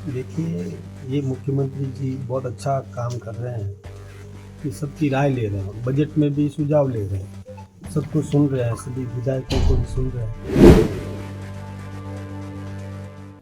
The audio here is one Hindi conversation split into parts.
देखिए, ये मुख्यमंत्री जी बहुत अच्छा काम कर रहे हैं कि सबकी राय ले रहे हैं, बजट में भी सुझाव ले रहे हैं, सबको सुन रहे हैं, सभी विधायकों को भी सुन रहे हैं।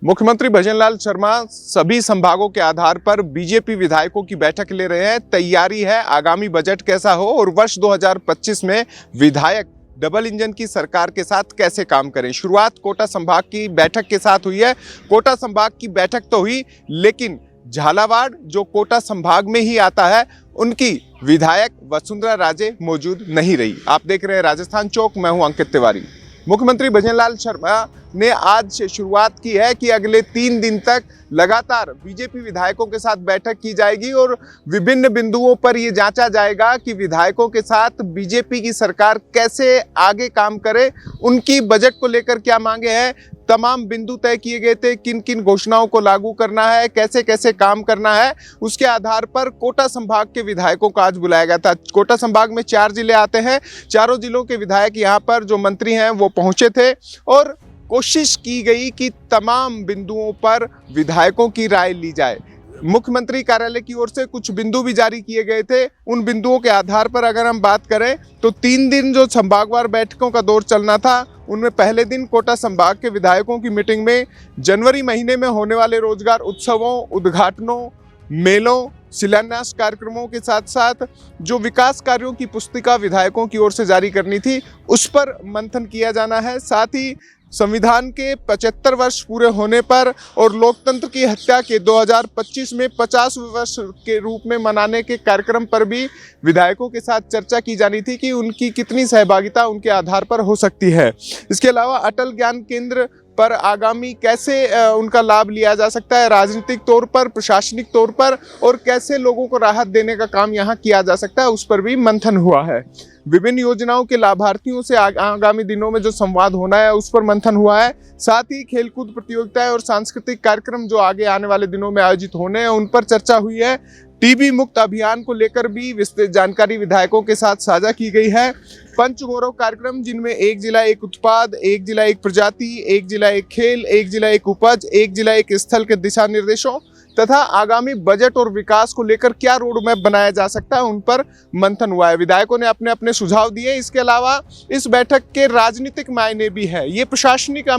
मुख्यमंत्री भजनलाल शर्मा सभी संभागों के आधार पर बीजेपी विधायकों की बैठक ले रहे हैं। तैयारी है आगामी बजट कैसा हो और वर्ष 2025 में विधायक डबल इंजन की सरकार के साथ कैसे काम करें। शुरुआत कोटा संभाग की बैठक के साथ हुई है। कोटा संभाग की बैठक तो हुई, लेकिन झालावाड़ जो कोटा संभाग में ही आता है, उनकी विधायक वसुंधरा राजे मौजूद नहीं रही। आप देख रहे हैं राजस्थान चौक, मैं हूं अंकित तिवारी। मुख्यमंत्री भजनलाल शर्मा ने आज से शुरुआत की है कि अगले 3 दिन तक लगातार बीजेपी विधायकों के साथ बैठक की जाएगी और विभिन्न बिंदुओं पर यह जांचा जाएगा कि विधायकों के साथ बीजेपी की सरकार कैसे आगे काम करे, उनकी बजट को लेकर क्या मांगे हैं, तमाम बिंदु तय किए गए थे, किन किन घोषणाओं को लागू करना है, कैसे कैसे काम करना है। उसके आधार पर कोटा संभाग के विधायकों को आज बुलाया गया था। कोटा संभाग में 4 जिले आते हैं, चारों जिलों के विधायक यहाँ पर जो मंत्री हैं वो पहुंचे थे और कोशिश की गई कि तमाम बिंदुओं पर विधायकों की राय ली जाए। मुख्यमंत्री कार्यालय की ओर से कुछ बिंदु भी जारी किए गए थे। उन बिंदुओं के आधार पर अगर हम बात करें तो 3 दिन जो संभागवार बैठकों का दौर चलना था, उनमें पहले दिन कोटा संभाग के विधायकों की मीटिंग में जनवरी महीने में होने वाले रोजगार उत्सवों, उद्घाटनों, मेलों, शिलान्यास कार्यक्रमों के साथ साथ जो विकास कार्यों की पुस्तिका विधायकों की ओर से जारी करनी थी, उस पर मंथन किया जाना है। साथ ही संविधान के 75 वर्ष पूरे होने पर और लोकतंत्र की हत्या के 2025 में 50 वर्ष के रूप में मनाने के कार्यक्रम पर भी विधायकों के साथ चर्चा की जानी थी कि उनकी कितनी सहभागिता उनके आधार पर हो सकती है। इसके अलावा अटल ज्ञान केंद्र पर आगामी कैसे उनका लाभ लिया जा सकता है राजनीतिक तौर पर, प्रशासनिक तौर पर, और कैसे लोगों को राहत देने का काम यहाँ किया जा सकता है, उस पर भी मंथन हुआ है। विभिन्न योजनाओं के लाभार्थियों से आगामी दिनों में जो संवाद होना है उस पर मंथन हुआ है। साथ ही खेलकूद प्रतियोगिताएं और सांस्कृतिक कार्यक्रम जो आगे आने वाले दिनों में आयोजित होने हैं उन पर चर्चा हुई है। टीबी मुक्त अभियान को लेकर भी विस्तृत जानकारी विधायकों के साथ साझा की गई है। पंचगौरव कार्यक्रम, जिनमें एक जिला एक उत्पाद, एक जिला एक प्रजाति, एक जिला एक खेल, एक जिला एक उपज, एक जिला एक स्थल के दिशा निर्देशों तथा आगामी बजट और विकास को लेकर क्या रोड मैप बनाया जा सकता है, उन पर मंथन हुआ है। विधायकों ने अपने अपने सुझाव दिए। इसके अलावा इस बैठक के राजनीतिक मायने भी है। ये प्रशासनिक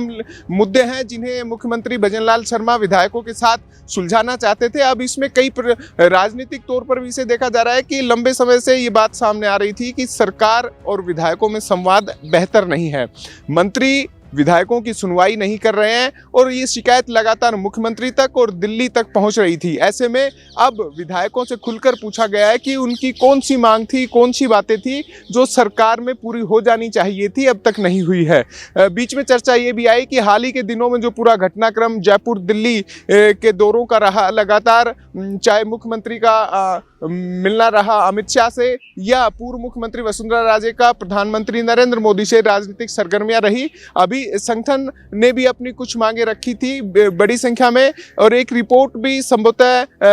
मुद्दे हैं जिन्हें मुख्यमंत्री भजनलाल शर्मा विधायकों के साथ सुलझाना चाहते थे। अब इसमें कई राजनीतिक तौर पर भी इसे देखा जा रहा है कि लंबे समय से ये बात सामने आ रही थी कि सरकार और विधायकों में संवाद बेहतर नहीं है, मंत्री विधायकों की सुनवाई नहीं कर रहे हैं और ये शिकायत लगातार मुख्यमंत्री तक और दिल्ली तक पहुंच रही थी। ऐसे में अब विधायकों से खुलकर पूछा गया है कि उनकी कौन सी मांग थी, कौन सी बातें थी जो सरकार में पूरी हो जानी चाहिए थी, अब तक नहीं हुई है। बीच में चर्चा ये भी आई कि हाल ही के दिनों में जो पूरा घटनाक्रम जयपुर दिल्ली के दौरों का रहा, लगातार चाहे मुख्यमंत्री का मिलना रहा अमित शाह से या पूर्व मुख्यमंत्री वसुंधरा राजे का प्रधानमंत्री नरेंद्र मोदी से राजनीतिक सरगर्मियां रही। अभी संगठन ने भी अपनी कुछ मांगे रखी थी बड़ी संख्या में और एक रिपोर्ट भी संभवतः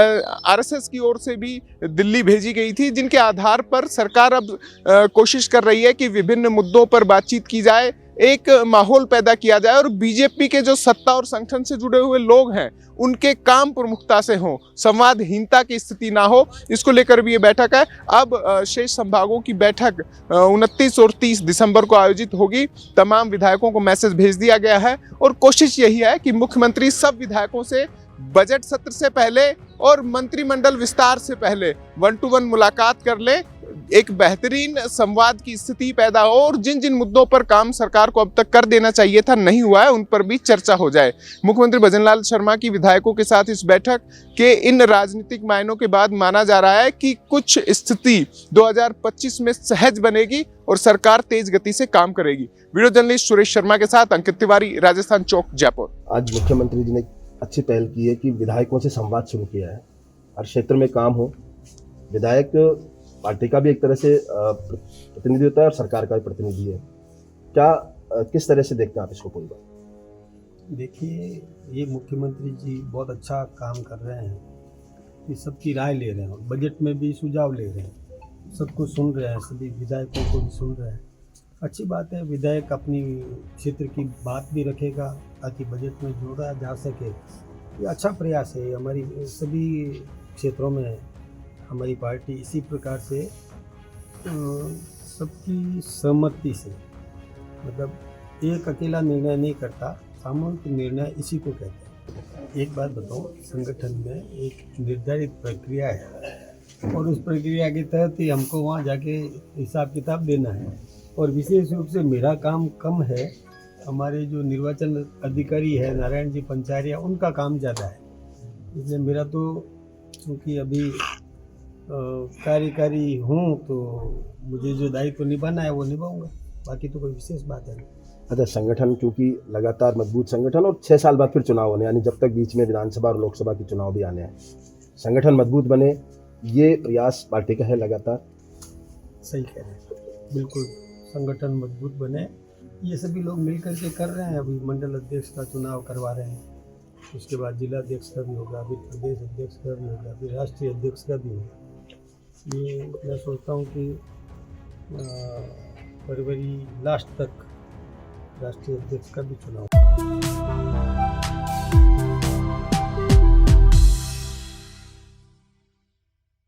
आरएसएस की ओर से भी दिल्ली भेजी गई थी, जिनके आधार पर सरकार अब कोशिश कर रही है कि विभिन्न मुद्दों पर बातचीत की जाए, एक माहौल पैदा किया जाए और बीजेपी के जो सत्ता और संगठन से जुड़े हुए लोग हैं उनके काम प्रमुखता से हो, संवादहीनता की स्थिति ना हो। इसको लेकर भी ये बैठक है। अब शेष संभागों की बैठक 29 और 30 दिसंबर को आयोजित होगी। तमाम विधायकों को मैसेज भेज दिया गया है और कोशिश यही है कि मुख्यमंत्री सब विधायकों से बजट सत्र से पहले और मंत्रिमंडल विस्तार से पहले 1-to-1 मुलाकात कर ले, एक बेहतरीन संवाद की स्थिति पैदा हो और जिन जिन मुद्दों पर काम सरकार को अब तक कर देना चाहिए था, नहीं हुआ है, उन पर भी चर्चा हो जाए। मुख्यमंत्री भजनलाल शर्मा की विधायकों के साथ इस बैठक के इन राजनीतिक मायनों के बाद माना जा रहा है कि कुछ स्थिति 2025 में सहज बनेगी और सरकार तेज गति से काम करेगी। वीडियो जर्नलिस्ट सुरेश शर्मा के साथ अंकित तिवारी, राजस्थान चौक, जयपुर। आज मुख्यमंत्री जी ने अच्छी पहल की है कि विधायकों से संवाद शुरू किया है। हर क्षेत्र में काम हो, विधायक पार्टी का भी एक तरह से प्रतिनिधि होता है और सरकार का भी प्रतिनिधि है। क्या किस तरह से देखते हैं आप इसको? पूरी बात देखिए, ये मुख्यमंत्री जी बहुत अच्छा काम कर रहे हैं कि सबकी राय ले रहे हैं, बजट में भी सुझाव ले रहे हैं, सबको सुन रहे हैं, सभी विधायकों को भी सुन रहे हैं। अच्छी बात है, विधायक अपनी क्षेत्र की बात भी रखेगा ताकि बजट में जोड़ा जा सके ये अच्छा प्रयास है। हमारी सभी क्षेत्रों में हमारी पार्टी इसी प्रकार से सबकी सहमति से, मतलब एक अकेला निर्णय नहीं करता, सामूहिक निर्णय इसी को कहते हैं। एक बात बताऊं, संगठन में एक निर्धारित प्रक्रिया है और उस प्रक्रिया के तहत ही हमको वहाँ जाके हिसाब किताब देना है। और विशेष रूप से मेरा काम कम है, हमारे जो निर्वाचन अधिकारी है नारायण जी पंचारिया, उनका काम ज़्यादा है। इसलिए मेरा तो क्योंकि अभी कार्यकारी हूँ तो मुझे जो दायित्व निभाना है वो निभाऊंगा, बाकी तो कोई विशेष बात है नहीं। अच्छा, संगठन क्योंकि लगातार मजबूत संगठन और 6 साल बाद फिर चुनाव होने, यानी जब तक बीच में विधानसभा और लोकसभा के चुनाव भी आने हैं, संगठन मजबूत बने, ये प्रयास पार्टी का है लगातार। सही कह रहे हैं, बिल्कुल संगठन मजबूत बने, ये सभी लोग मिलकर के कर रहे हैं। अभी मंडल अध्यक्ष का चुनाव करवा रहे हैं, उसके बाद जिला अध्यक्ष का भी होगा, अभी प्रदेश अध्यक्ष का भी होगा, अभी राष्ट्रीय अध्यक्ष का भी होगा। ये मैं सोचता हूँ कि फरवरी लास्ट तक राष्ट्रीय अध्यक्ष का भी चुनाव